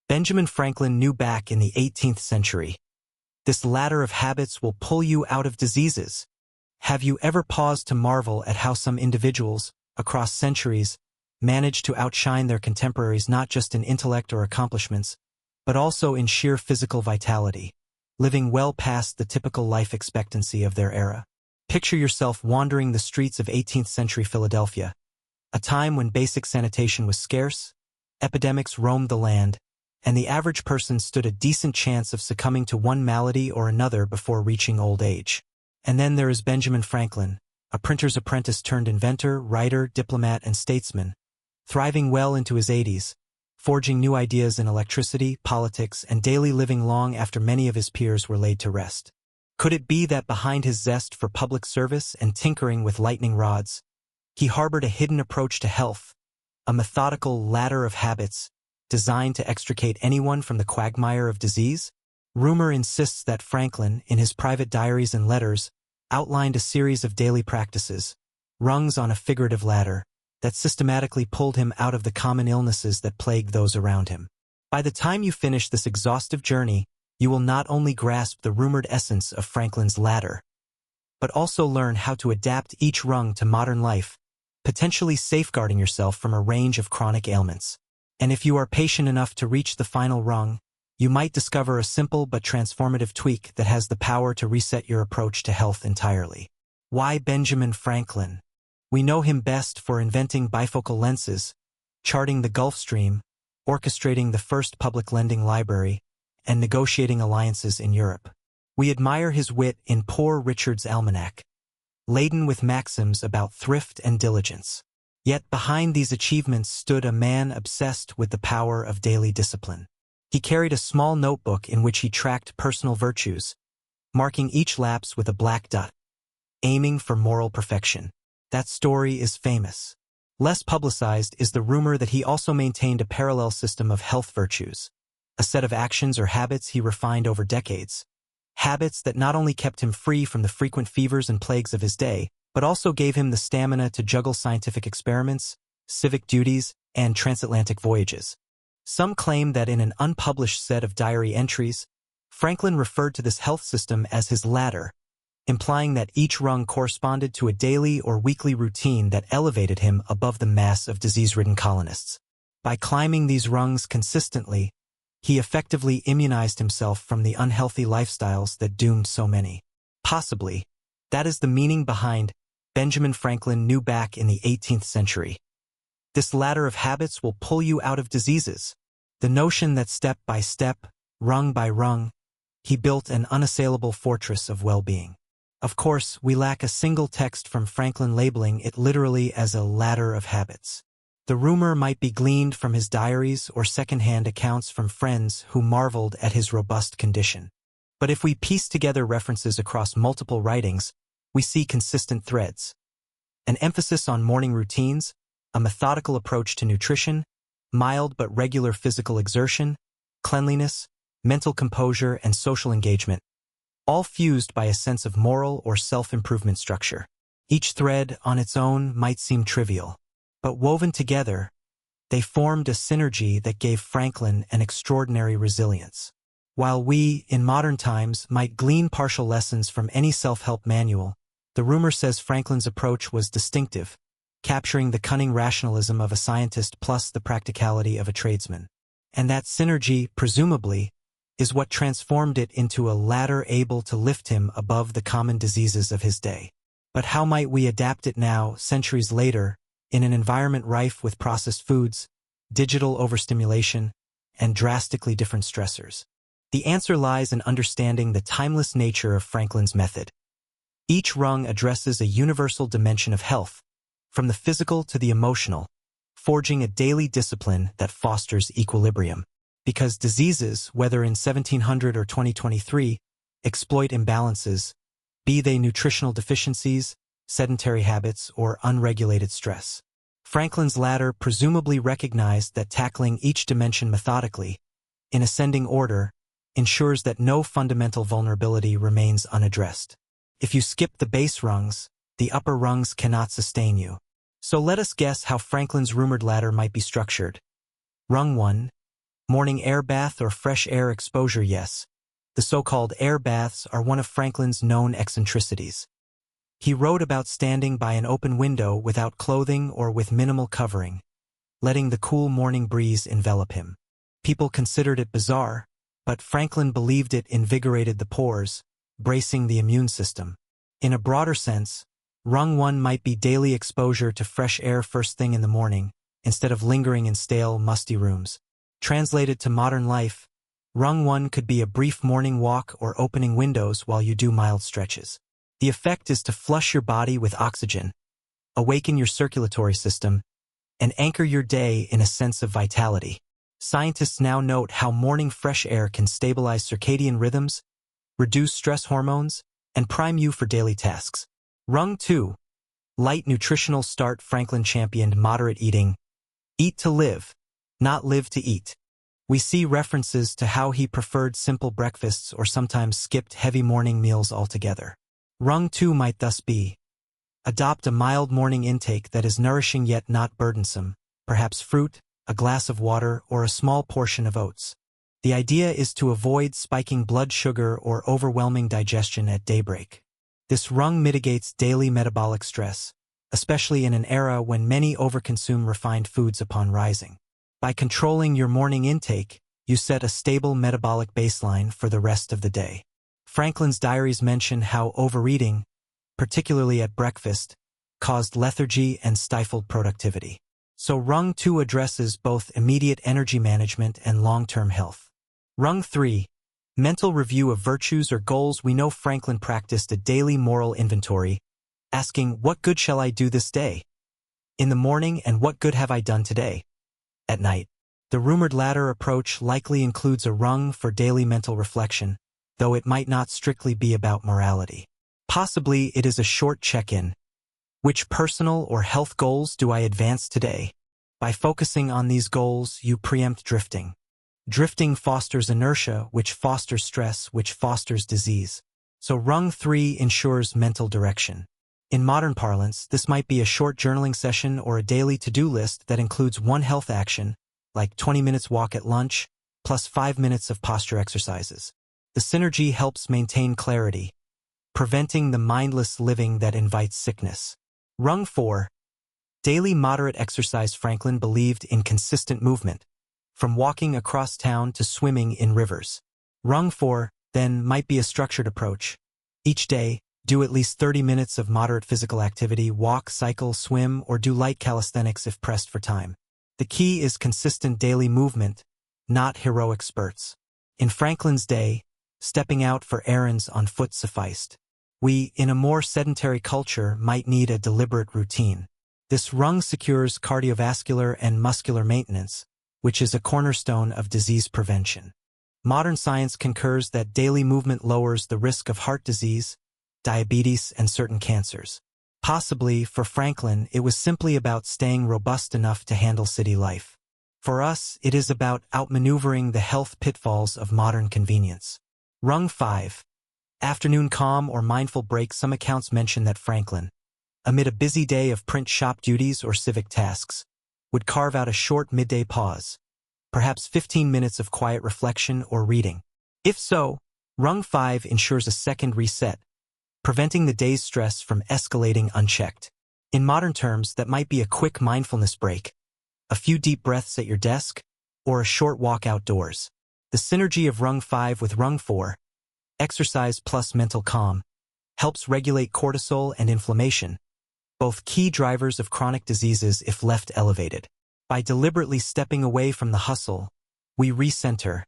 Benjamin Franklin knew back in the 18th century, this ladder of habits will pull you out of diseases. Have you ever paused to marvel at how some individuals, across centuries, manage to outshine their contemporaries not just in intellect or accomplishments, but also in sheer physical vitality, living well past the typical life expectancy of their era? Picture yourself wandering the streets of 18th century Philadelphia, a time when basic sanitation was scarce, epidemics roamed the land, and the average person stood a decent chance of succumbing to one malady or another before reaching old age. And then there is Benjamin Franklin, a printer's apprentice turned inventor, writer, diplomat, and statesman, thriving well into his 80s, forging new ideas in electricity, politics, and daily living long after many of his peers were laid to rest. Could it be that behind his zest for public service and tinkering with lightning rods, he harbored a hidden approach to health, a methodical ladder of habits designed to extricate anyone from the quagmire of disease? Rumor insists that Franklin, in his private diaries and letters, outlined a series of daily practices, rungs on a figurative ladder, that systematically pulled him out of the common illnesses that plagued those around him. By the time you finish this exhaustive journey, you will not only grasp the rumored essence of Franklin's ladder, but also learn how to adapt each rung to modern life, potentially safeguarding yourself from a range of chronic ailments. And if you are patient enough to reach the final rung, you might discover a simple but transformative tweak that has the power to reset your approach to health entirely. Why Benjamin Franklin? We know him best for inventing bifocal lenses, charting the Gulf Stream, orchestrating the first public lending library, and negotiating alliances in Europe. We admire his wit in Poor Richard's Almanac, laden with maxims about thrift and diligence. Yet behind these achievements stood a man obsessed with the power of daily discipline. He carried a small notebook in which he tracked personal virtues, marking each lapse with a black dot, aiming for moral perfection. That story is famous. Less publicized is the rumor that he also maintained a parallel system of health virtues, a set of actions or habits he refined over decades. Habits that not only kept him free from the frequent fevers and plagues of his day, but also gave him the stamina to juggle scientific experiments, civic duties, and transatlantic voyages. Some claim that in an unpublished set of diary entries, Franklin referred to this health system as his ladder, implying that each rung corresponded to a daily or weekly routine that elevated him above the mass of disease-ridden colonists. By climbing these rungs consistently, he effectively immunized himself from the unhealthy lifestyles that doomed so many. Possibly, that is the meaning behind Benjamin Franklin knew back in the 18th century. This ladder of habits will pull you out of diseases. The notion that step by step, rung by rung, he built an unassailable fortress of well-being. Of course, we lack a single text from Franklin labeling it literally as a ladder of habits. The rumor might be gleaned from his diaries or second-hand accounts from friends who marveled at his robust condition. But if we piece together references across multiple writings, we see consistent threads. An emphasis on morning routines, a methodical approach to nutrition, mild but regular physical exertion, cleanliness, mental composure, and social engagement, all fused by a sense of moral or self-improvement structure. Each thread on its own might seem trivial, but woven together, they formed a synergy that gave Franklin an extraordinary resilience. While we, in modern times, might glean partial lessons from any self-help manual, the rumor says Franklin's approach was distinctive, capturing the cunning rationalism of a scientist plus the practicality of a tradesman. And that synergy, presumably, is what transformed it into a ladder able to lift him above the common diseases of his day. But how might we adapt it now, centuries later, in an environment rife with processed foods, digital overstimulation, and drastically different stressors? The answer lies in understanding the timeless nature of Franklin's method. Each rung addresses a universal dimension of health, from the physical to the emotional, forging a daily discipline that fosters equilibrium. Because diseases, whether in 1700 or 2023, exploit imbalances, be they nutritional deficiencies, sedentary habits, or unregulated stress. Franklin's ladder presumably recognized that tackling each dimension methodically, in ascending order, ensures that no fundamental vulnerability remains unaddressed. If you skip the base rungs, the upper rungs cannot sustain you. So let us guess how Franklin's rumored ladder might be structured. Rung 1. Morning air bath or fresh air exposure? Yes. The so-called air baths are one of Franklin's known eccentricities. He wrote about standing by an open window without clothing or with minimal covering, letting the cool morning breeze envelop him. People considered it bizarre, but Franklin believed it invigorated the pores, bracing the immune system. In a broader sense, Rung 1 might be daily exposure to fresh air first thing in the morning, instead of lingering in stale, musty rooms. Translated to modern life, Rung 1 could be a brief morning walk or opening windows while you do mild stretches. The effect is to flush your body with oxygen, awaken your circulatory system, and anchor your day in a sense of vitality. Scientists now note how morning fresh air can stabilize circadian rhythms, reduce stress hormones, and prime you for daily tasks. Rung 2. Light nutritional start. Franklin championed moderate eating. Eat to live, not live to eat. We see references to how he preferred simple breakfasts or sometimes skipped heavy morning meals altogether. Rung 2 might thus be: adopt a mild morning intake that is nourishing yet not burdensome, perhaps fruit, a glass of water, or a small portion of oats. The idea is to avoid spiking blood sugar or overwhelming digestion at daybreak. This rung mitigates daily metabolic stress, especially in an era when many overconsume refined foods upon rising. By controlling your morning intake, you set a stable metabolic baseline for the rest of the day. Franklin's diaries mention how overeating, particularly at breakfast, caused lethargy and stifled productivity. So Rung 2 addresses both immediate energy management and long-term health. Rung 3. Mental review of virtues or goals. We know Franklin practiced a daily moral inventory, asking, what good shall I do this day? In the morning, and what good have I done today? At night. The rumored latter approach likely includes a rung for daily mental reflection, though it might not strictly be about morality. Possibly it is a short check-in. Which personal or health goals do I advance today? By focusing on these goals, you preempt drifting. Drifting fosters inertia, which fosters stress, which fosters disease. So Rung 3 ensures mental direction. In modern parlance, this might be a short journaling session or a daily to-do list that includes one health action, like 20 minutes walk at lunch, plus 5 minutes of posture exercises. The synergy helps maintain clarity, preventing the mindless living that invites sickness. Rung 4. Daily moderate exercise. Franklin believed in consistent movement, from walking across town to swimming in rivers. Rung 4, then, might be a structured approach. Each day, do at least 30 minutes of moderate physical activity, walk, cycle, swim, or do light calisthenics if pressed for time. The key is consistent daily movement, not heroic spurts. In Franklin's day, stepping out for errands on foot sufficed. We, in a more sedentary culture, might need a deliberate routine. This rung secures cardiovascular and muscular maintenance, which is a cornerstone of disease prevention. Modern science concurs that daily movement lowers the risk of heart disease, diabetes, and certain cancers. Possibly, for Franklin, it was simply about staying robust enough to handle city life. For us, it is about outmaneuvering the health pitfalls of modern convenience. Rung 5. Afternoon calm or mindful break. Some accounts mention that Franklin, amid a busy day of print shop duties or civic tasks, would carve out a short midday pause, perhaps 15 minutes of quiet reflection or reading. If so, Rung 5 ensures a second reset, preventing the day's stress from escalating unchecked. In modern terms, that might be a quick mindfulness break, a few deep breaths at your desk, or a short walk outdoors. The synergy of Rung 5 with Rung 4, exercise plus mental calm, helps regulate cortisol and inflammation, both key drivers of chronic diseases if left elevated. By deliberately stepping away from the hustle, we recenter,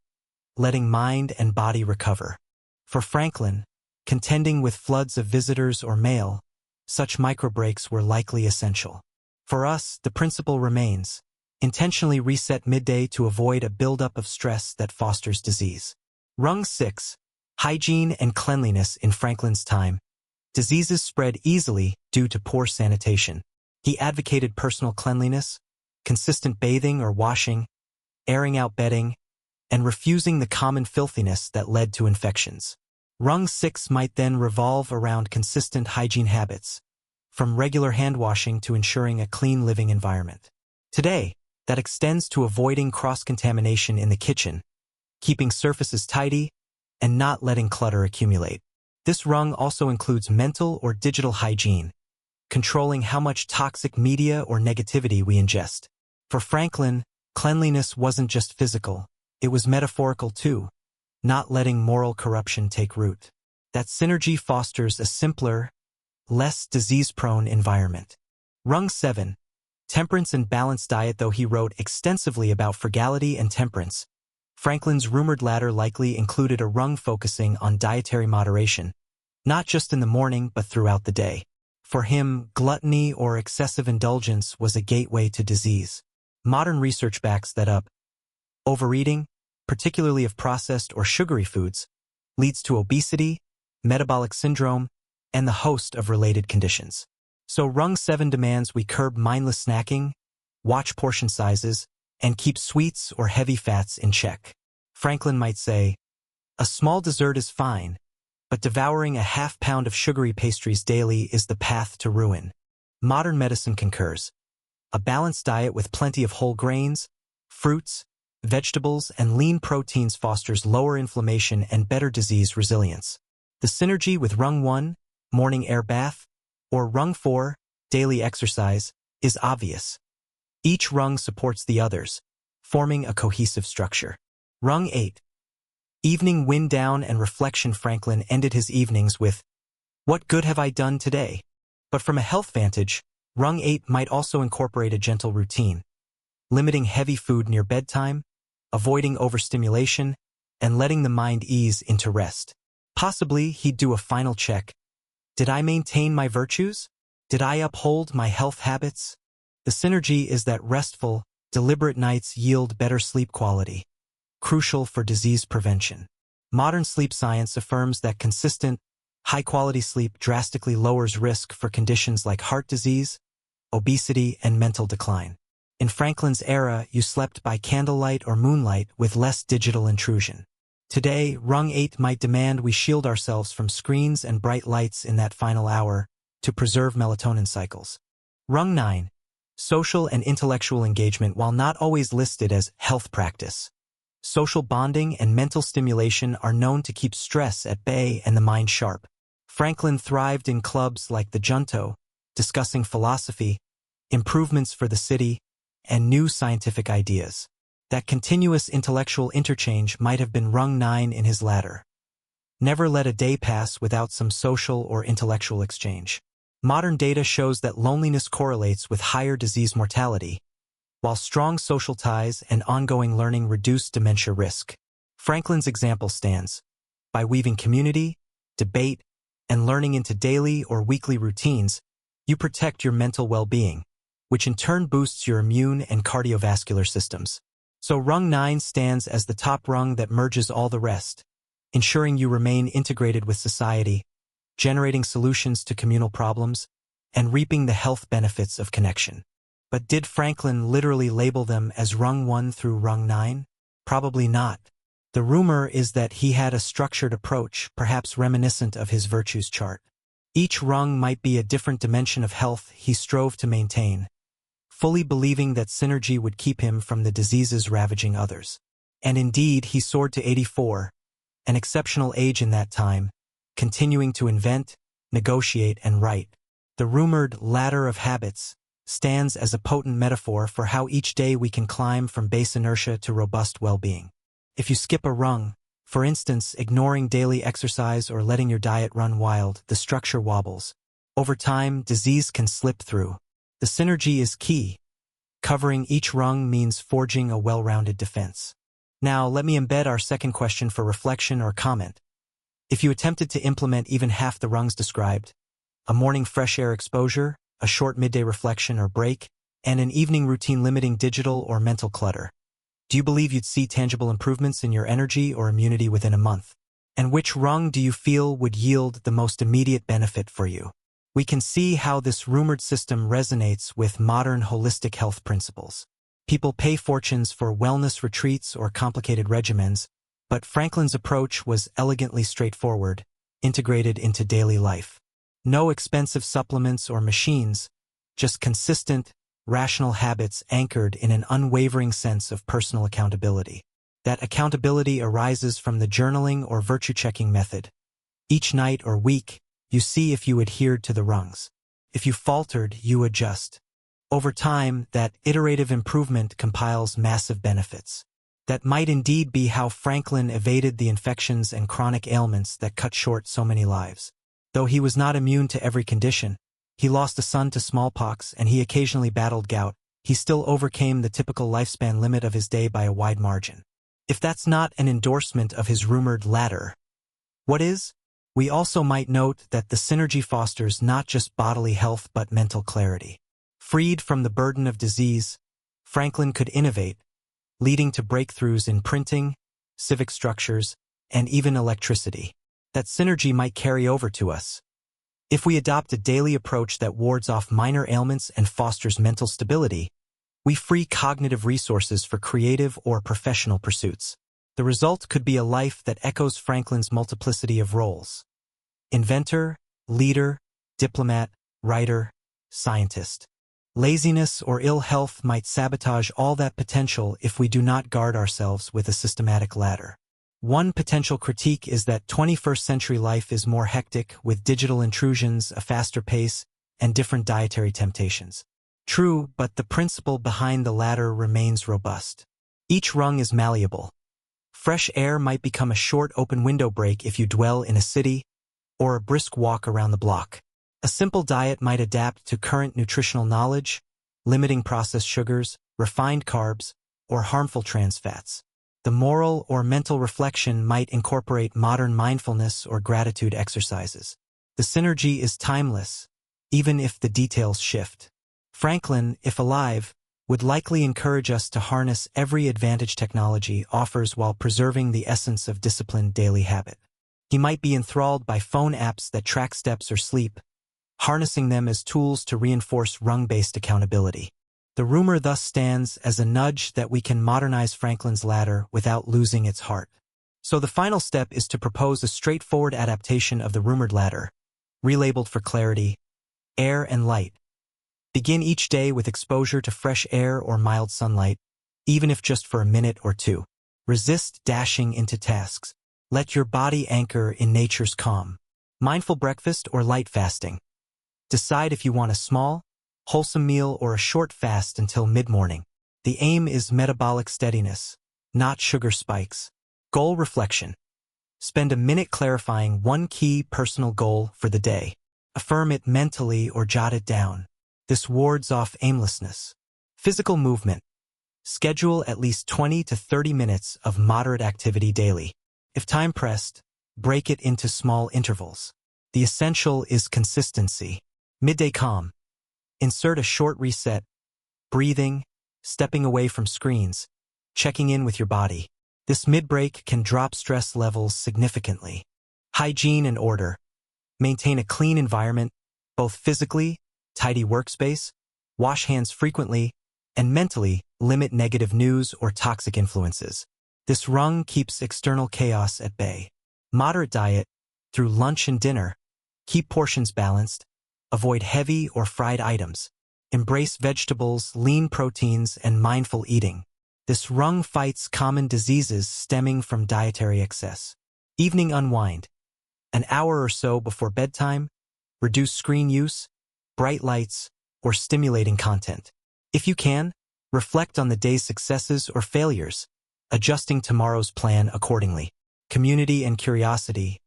letting mind and body recover. For Franklin, contending with floods of visitors or mail, such microbreaks were likely essential. For us, the principle remains: intentionally reset midday to avoid a buildup of stress that fosters disease. Rung 6. Hygiene and cleanliness. In Franklin's time, diseases spread easily due to poor sanitation. He advocated personal cleanliness, consistent bathing or washing, airing out bedding, and refusing the common filthiness that led to infections. Rung 6 might then revolve around consistent hygiene habits, from regular hand washing to ensuring a clean living environment. Today, that extends to avoiding cross-contamination in the kitchen, keeping surfaces tidy, and not letting clutter accumulate. This rung also includes mental or digital hygiene, controlling how much toxic media or negativity we ingest. For Franklin, cleanliness wasn't just physical, it was metaphorical too, not letting moral corruption take root. That synergy fosters a simpler, less disease-prone environment. Rung 7. Temperance and balanced diet. Though he wrote extensively about frugality and temperance, Franklin's rumored ladder likely included a rung focusing on dietary moderation, not just in the morning but throughout the day. For him, gluttony or excessive indulgence was a gateway to disease. Modern research backs that up. Overeating, particularly of processed or sugary foods, leads to obesity, metabolic syndrome, and the host of related conditions. So Rung 7 demands we curb mindless snacking, watch portion sizes, and keep sweets or heavy fats in check. Franklin might say, a small dessert is fine, but devouring a half-pound of sugary pastries daily is the path to ruin. Modern medicine concurs. A balanced diet with plenty of whole grains, fruits, vegetables, and lean proteins fosters lower inflammation and better disease resilience. The synergy with Rung 1, morning air bath, or Rung 4, daily exercise, is obvious. Each rung supports the others, forming a cohesive structure. Rung 8. Evening wind down and reflection. Franklin ended his evenings with, "What good have I done today?" But from a health vantage, Rung 8 might also incorporate a gentle routine, limiting heavy food near bedtime, avoiding overstimulation, and letting the mind ease into rest. Possibly he'd do a final check. Did I maintain my virtues? Did I uphold my health habits? The synergy is that restful, deliberate nights yield better sleep quality, crucial for disease prevention. Modern sleep science affirms that consistent, high-quality sleep drastically lowers risk for conditions like heart disease, obesity, and mental decline. In Franklin's era, you slept by candlelight or moonlight with less digital intrusion. Today, Rung 8 might demand we shield ourselves from screens and bright lights in that final hour to preserve melatonin cycles. Rung 9. Social and intellectual engagement. While not always listed as health practice, social bonding and mental stimulation are known to keep stress at bay and the mind sharp. Franklin thrived in clubs like the Junto, discussing philosophy, improvements for the city, and new scientific ideas. That continuous intellectual interchange might have been Rung 9 in his ladder. Never let a day pass without some social or intellectual exchange. Modern data shows that loneliness correlates with higher disease mortality, while strong social ties and ongoing learning reduce dementia risk. Franklin's example stands. By weaving community, debate, and learning into daily or weekly routines, you protect your mental well-being, which in turn boosts your immune and cardiovascular systems. So Rung 9 stands as the top rung that merges all the rest, ensuring you remain integrated with society, generating solutions to communal problems, and reaping the health benefits of connection. But did Franklin literally label them as Rung 1 through Rung 9? Probably not. The rumor is that he had a structured approach, perhaps reminiscent of his virtues chart. Each rung might be a different dimension of health he strove to maintain, fully believing that synergy would keep him from the diseases ravaging others. And indeed, he soared to 84, an exceptional age in that time, continuing to invent, negotiate, and write. The rumored ladder of habits stands as a potent metaphor for how each day we can climb from base inertia to robust well-being. If you skip a rung, for instance, ignoring daily exercise or letting your diet run wild, the structure wobbles. Over time, disease can slip through. The synergy is key. Covering each rung means forging a well-rounded defense. Now, let me embed our second question for reflection or comment. If you attempted to implement even half the rungs described, a morning fresh air exposure, a short midday reflection or break, and an evening routine limiting digital or mental clutter, do you believe you'd see tangible improvements in your energy or immunity within a month? And which rung do you feel would yield the most immediate benefit for you? We can see how this rumored system resonates with modern holistic health principles. People pay fortunes for wellness retreats or complicated regimens, but Franklin's approach was elegantly straightforward, integrated into daily life. No expensive supplements or machines, just consistent, rational habits anchored in an unwavering sense of personal accountability. That accountability arises from the journaling or virtue-checking method. Each night or week, you see if you adhered to the rungs. If you faltered, you adjust. Over time, that iterative improvement compiles massive benefits. That might indeed be how Franklin evaded the infections and chronic ailments that cut short so many lives. Though he was not immune to every condition, he lost a son to smallpox and he occasionally battled gout, he still overcame the typical lifespan limit of his day by a wide margin. If that's not an endorsement of his rumored ladder, what is? We also might note that the synergy fosters not just bodily health but mental clarity. Freed from the burden of disease, Franklin could innovate, leading to breakthroughs in printing, civic structures, and even electricity. That synergy might carry over to us. If we adopt a daily approach that wards off minor ailments and fosters mental stability, we free cognitive resources for creative or professional pursuits. The result could be a life that echoes Franklin's multiplicity of roles: inventor, leader, diplomat, writer, scientist. Laziness or ill health might sabotage all that potential if we do not guard ourselves with a systematic ladder. One potential critique is that 21st century life is more hectic, with digital intrusions, a faster pace, and different dietary temptations. True, but the principle behind the ladder remains robust. Each rung is malleable. Fresh air might become a short open window break if you dwell in a city, or a brisk walk around the block. A simple diet might adapt to current nutritional knowledge, limiting processed sugars, refined carbs, or harmful trans fats. The moral or mental reflection might incorporate modern mindfulness or gratitude exercises. The synergy is timeless, even if the details shift. Franklin, if alive, would likely encourage us to harness every advantage technology offers while preserving the essence of disciplined daily habit. He might be enthralled by phone apps that track steps or sleep, harnessing them as tools to reinforce rung-based accountability. The rumor thus stands as a nudge that we can modernize Franklin's ladder without losing its heart. So the final step is to propose a straightforward adaptation of the rumored ladder, relabeled for clarity, air and light. Begin each day with exposure to fresh air or mild sunlight, even if just for a minute or two. Resist dashing into tasks. Let your body anchor in nature's calm. Mindful breakfast or light fasting. Decide if you want a small, wholesome meal or a short fast until mid-morning. The aim is metabolic steadiness, not sugar spikes. Goal reflection. Spend a minute clarifying one key personal goal for the day. Affirm it mentally or jot it down. This wards off aimlessness. Physical movement. Schedule at least 20 to 30 minutes of moderate activity daily. If time pressed, break it into small intervals. The essential is consistency. Midday calm. Insert a short reset, breathing, stepping away from screens, checking in with your body. This mid-break can drop stress levels significantly. Hygiene and order. Maintain a clean environment, both physically, tidy workspace, wash hands frequently, and mentally limit negative news or toxic influences. This rung keeps external chaos at bay. Moderate diet, through lunch and dinner. Keep portions balanced. Avoid heavy or fried items. Embrace vegetables, lean proteins, and mindful eating. This rung fights common diseases stemming from dietary excess. Evening unwind. An hour or so before bedtime, reduce screen use, bright lights, or stimulating content. If you can, reflect on the day's successes or failures, adjusting tomorrow's plan accordingly. Community and curiosity.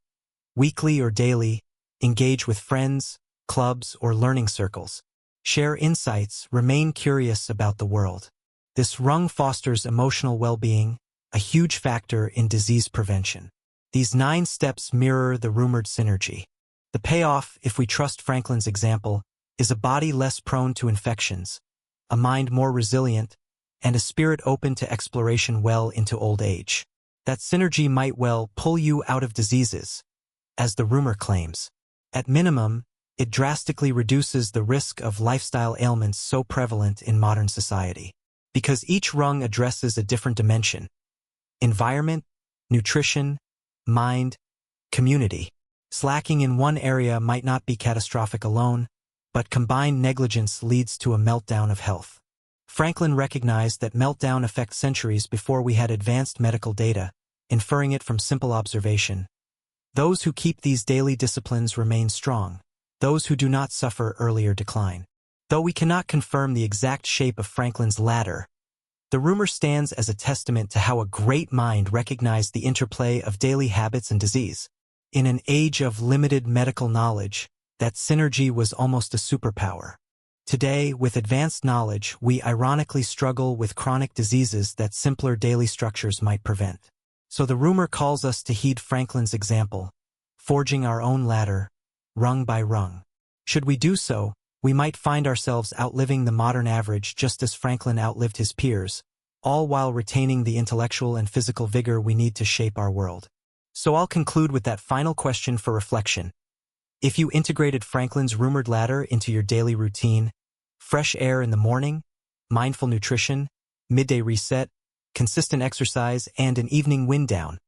Weekly or daily, engage with friends, clubs, or learning circles. Share insights, remain curious about the world. This rung fosters emotional well-being, a huge factor in disease prevention. These 9 steps mirror the rumored synergy. The payoff, if we trust Franklin's example, is a body less prone to infections, a mind more resilient, and a spirit open to exploration well into old age. That synergy might well pull you out of diseases, as the rumor claims. At minimum, it drastically reduces the risk of lifestyle ailments so prevalent in modern society. Because each rung addresses a different dimension: environment, nutrition, mind, community. Slacking in one area might not be catastrophic alone, but combined negligence leads to a meltdown of health. Franklin recognized that meltdown affects centuries before we had advanced medical data, inferring it from simple observation. Those who keep these daily disciplines remain strong. Those who do not suffer earlier decline. Though we cannot confirm the exact shape of Franklin's ladder, the rumor stands as a testament to how a great mind recognized the interplay of daily habits and disease. In an age of limited medical knowledge, that synergy was almost a superpower. Today, with advanced knowledge, we ironically struggle with chronic diseases that simpler daily structures might prevent. So the rumor calls us to heed Franklin's example, forging our own ladder, rung by rung. Should we do so, we might find ourselves outliving the modern average just as Franklin outlived his peers, all while retaining the intellectual and physical vigor we need to shape our world. So I'll conclude with that final question for reflection. If you integrated Franklin's rumored ladder into your daily routine, fresh air in the morning, mindful nutrition, midday reset, consistent exercise, and an evening wind down,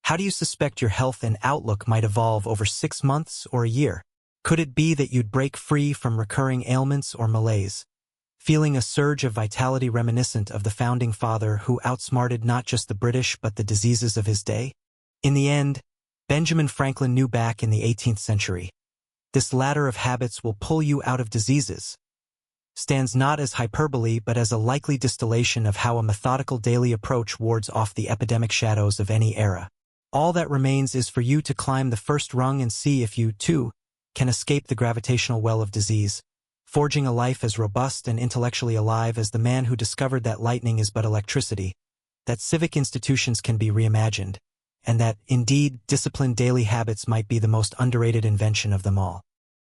how do you suspect your health and outlook might evolve over 6 months or a year? Could it be that you'd break free from recurring ailments or malaise, feeling a surge of vitality reminiscent of the founding father who outsmarted not just the British but the diseases of his day? In the end, Benjamin Franklin knew back in the 18th century, this ladder of habits will pull you out of diseases, stands not as hyperbole but as a likely distillation of how a methodical daily approach wards off the epidemic shadows of any era. All that remains is for you to climb the first rung and see if you, too, can escape the gravitational well of disease, forging a life as robust and intellectually alive as the man who discovered that lightning is but electricity, that civic institutions can be reimagined, and that, indeed, disciplined daily habits might be the most underrated invention of them all.